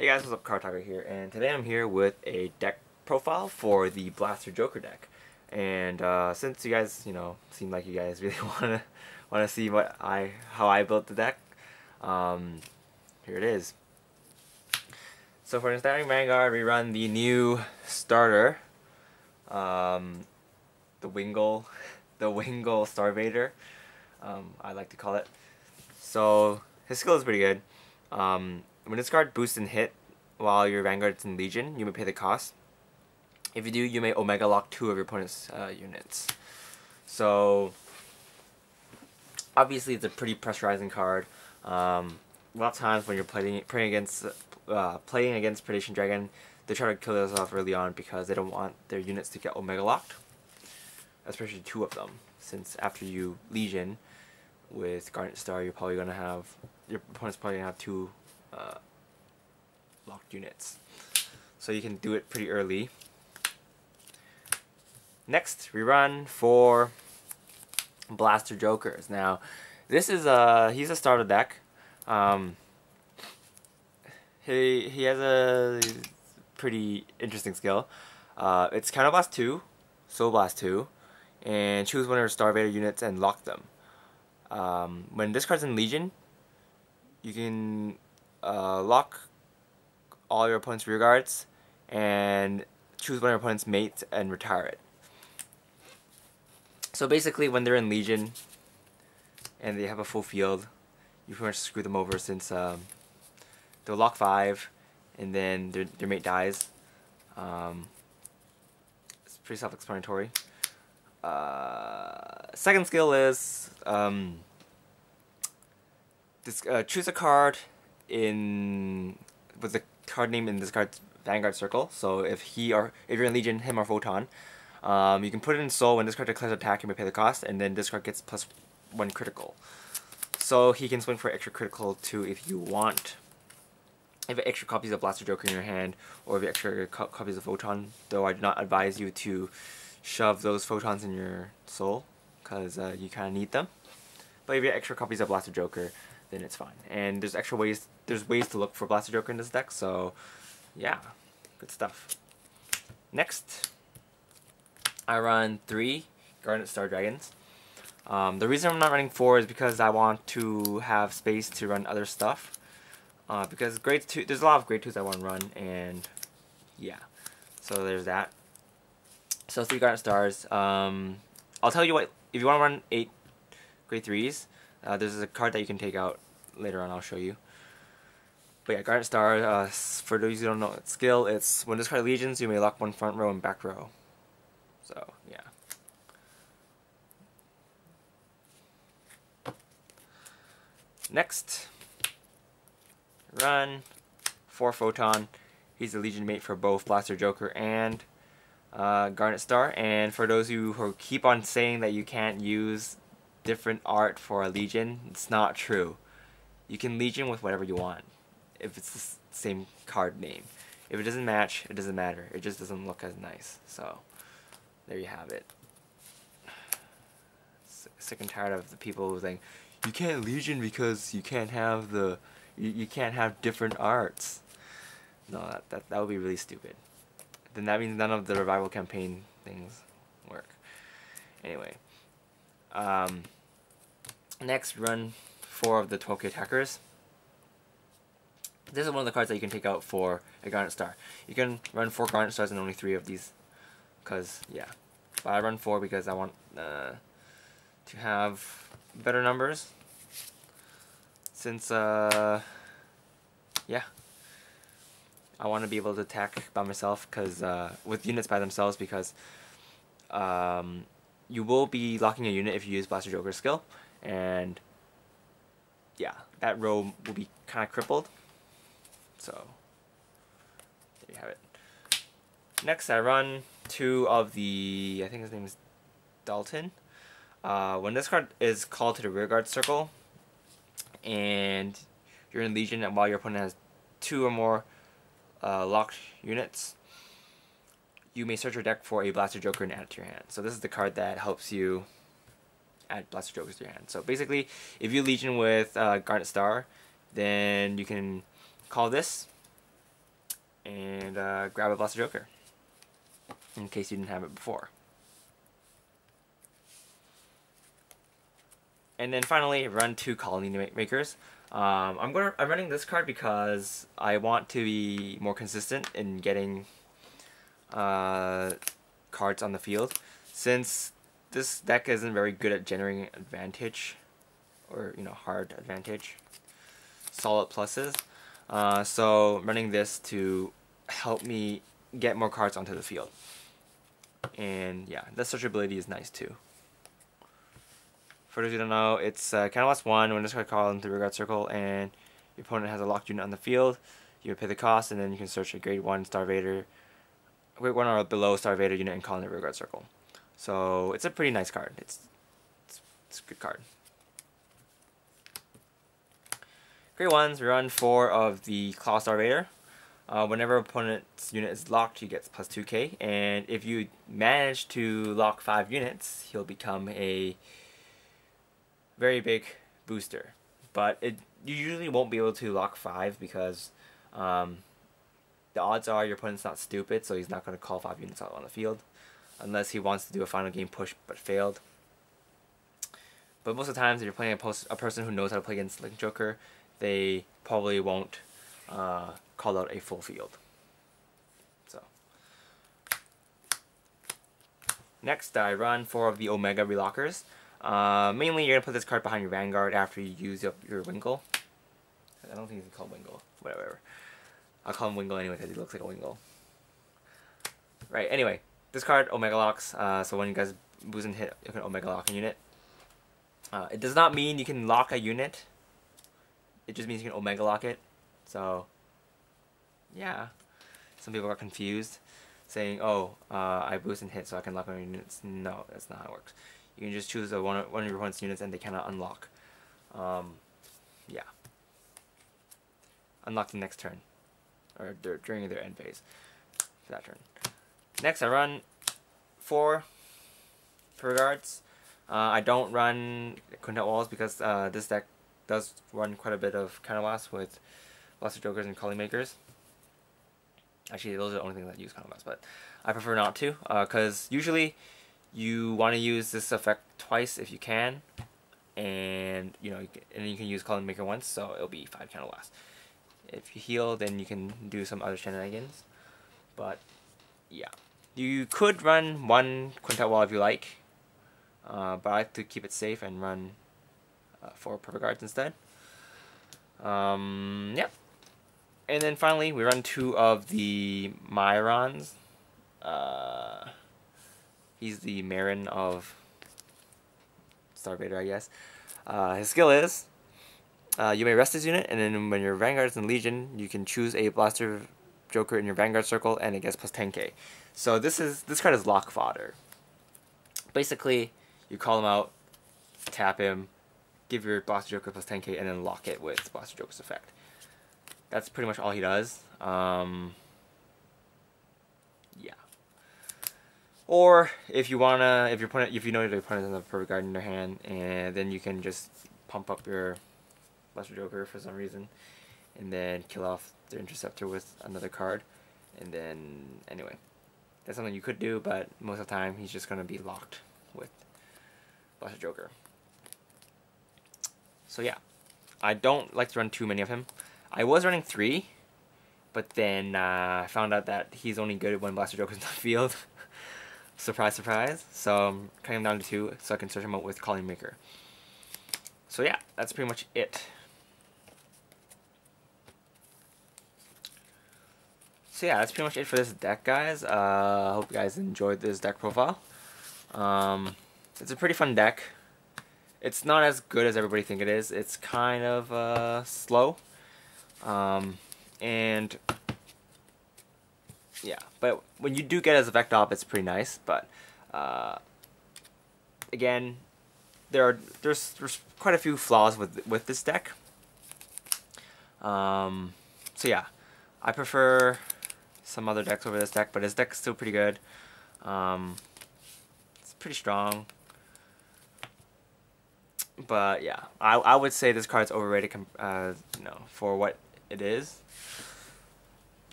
Hey guys, what's up? Cardfight here, and today I'm here with a deck profile for the Blaster Joker deck. And since you guys, seem like you guys really wanna see how I built the deck, here it is. So for the starting Vanguard, we run the new starter, the Wingle, the Wingle star-vader, I like to call it. So his skill is pretty good. When this card boosts and hit while your Vanguard is in Legion, you may pay the cost. If you do, you may Omega Lock 2 of your opponent's units. So, obviously it's a pretty pressurizing card. A lot of times when you're playing against Predation Dragon, they try to kill this off early on because they don't want their units to get Omega Locked. Especially two of them, since after you Legion with Garnet Star, you're probably gonna have your opponent's probably gonna have two locked units, so you can do it pretty early. Next, we run for Blaster Jokers. Now, this is he's a starter deck. He has a pretty interesting skill. It's Counterblast 2, Soul Blast 2, and choose one of your star-vader units and lock them. When this card's in Legion, you can lock all your opponent's rear guards and choose one of your opponent's mates and retire it. So basically, when they're in Legion and they have a full field, you pretty much screw them over, since they'll lock 5 and then their mate dies. It's pretty self-explanatory. Second skill is choose a card with the card name in this card's Vanguard circle. So if you're in Legion, him or Photon, you can put it in Soul. When this card declares attack, you may pay the cost, and then this card gets +1 critical. So he can swing for extra critical too if you want. If you have extra copies of Blaster Joker in your hand, or if you have extra copies of Photon, though I do not advise you to shove those Photons in your Soul, because you kind of need them. But if you have extra copies of Blaster Joker, then it's fine. And there's ways to look for Blaster Joker in this deck, so yeah, good stuff. Next, I run 3 Garnet Star Dragons. The reason I'm not running 4 is because I want to have space to run other stuff. Because grade 2, there's a lot of grade 2s I want to run, and yeah, so there's that. So 3 Garnet Stars. I'll tell you what, if you want to run 8 grade 3s, there's a card that you can take out later on. I'll show you. But yeah, Garnet Star, for those who don't know its skill, it's when this card legions, you may lock 1 front row and back row. So yeah. Next, run 4 Photon. He's the Legion mate for both Blaster Joker and Garnet Star. And for those who keep on saying that you can't use different art for a Legion, it's not true. You can Legion with whatever you want if it's the same card name. If it doesn't match, it doesn't matter. It just doesn't look as nice. So there you have it. Sick and tired of the people who think you can't Legion because you can't have you can't have different arts. No, that would be really stupid. Then that means none of the revival campaign things work. Anyway, next, run 4 of the 12K attackers. This is one of the cards that you can take out for a Garnet Star. You can run 4 Garnet Stars and only 3 of these, cause yeah. But I run 4 because I want to have better numbers. Since yeah, I want to be able to attack by myself, cause with units by themselves, because you will be locking a unit if you use Blaster Joker's skill, and yeah, that row will be kind of crippled. So there you have it. Next, I run 2 of the, I think his name is Dalton. When this card is called to the rearguard circle, and you're in Legion, and while your opponent has 2 or more locked units, you may search your deck for a Blaster Joker and add it to your hand. So this is the card that helps you add Blaster Jokers to your hand. So basically, if you Legion with Garnet Star, then you can call this, and grab a Blaster Joker in case you didn't have it before. And then finally, run 2 colony makers. I'm running this card because I want to be more consistent in getting cards on the field, since this deck isn't very good at generating advantage, or hard advantage, solid pluses. So running this to help me get more cards onto the field. And yeah, the searchability is nice too. For those who don't know, it's kind of last one when this card called into the Vanguard circle and your opponent has a locked unit on the field. You pay the cost, and then you can search a grade 1 star-vader, grade 1 or below star-vader unit and call in the Vanguard circle. So it's a pretty nice card. It's a good card. Grade 1s, we run 4 of the Claw Star-vader. Whenever opponent's unit is locked, he gets plus 2k, and if you manage to lock 5 units, he'll become a very big booster. But you usually won't be able to lock 5 because the odds are your opponent's not stupid, so he's not going to call 5 units out on the field unless he wants to do a final game push but failed. But most of the times, if you're playing a person who knows how to play against Link Joker, they probably won't call out a full field. So next, I run 4 of the Omega Relockers. Mainly, you're going to put this card behind your Vanguard after you use up your Wingle. I don't think he's called Wingle. Whatever. I'll call him Wingle anyway because he looks like a Wingle. Right, anyway. This card, Omega Locks. So when you guys boost and hit, you can Omega Lock a unit. It does not mean you can lock a unit. It just means you can Omega Lock it. So, yeah. Some people are confused, saying, oh, I boost and hit so I can lock my units. No, that's not how it works. You can just choose one of your opponent's units and they cannot unlock. Yeah. Unlock the next turn. Or during their end phase. For that turn. Next, I run 4 Vanguards. I don't run Quintet Walls because this deck does run quite a bit of Counterblast with Blaster Jokers and Colony Makers. Actually, those are the only things that use Counterblast, but I prefer not to, because usually you want to use this effect twice if you can, and you can use Colony Maker once, so it'll be 5 Counterblast. If you heal, then you can do some other shenanigans, but yeah. You could run 1 Quintet Wall if you like, but I like to keep it safe and run 4 Perfect Guards instead. Yeah. And then finally, we run 2 of the Myrons. He's the Marin of Star-vader, I guess. His skill is, you may rest his unit, and then when your Vanguard is in Legion, you can choose a Blaster Joker in your Vanguard circle, and it gets plus 10k. So this card is lock fodder. Basically, you call him out, tap him, give your Blaster Joker plus 10k, and then lock it with Blaster Joker's effect. That's pretty much all he does. Yeah. Or if you wanna, if you know your opponent has a Perfect Guard in their hand, and then you can just pump up your Blaster Joker for some reason, and then kill off their Interceptor with another card, and then anyway, that's something you could do, but most of the time he's just gonna be locked with Blaster Joker. So yeah, I don't like to run too many of him. I was running 3, but then I found out that he's only good when Blaster Joker's in the field. Surprise, surprise. So I'm cutting him down to 2 so I can search him out with Colony Maker. So yeah, that's pretty much it. So yeah, that's pretty much it for this deck, guys. I hope you guys enjoyed this deck profile. It's a pretty fun deck. It's not as good as everybody think it is. It's kind of slow. And yeah, but when you do get as a Vect Op, it's pretty nice. But again, there's quite a few flaws with this deck. So yeah, I prefer some other decks over this deck, but this deck is still pretty good. It's pretty strong. But yeah, I would say this card's overrated, for what it is.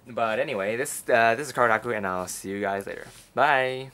But anyway, this is Kardaku, and I'll see you guys later. Bye!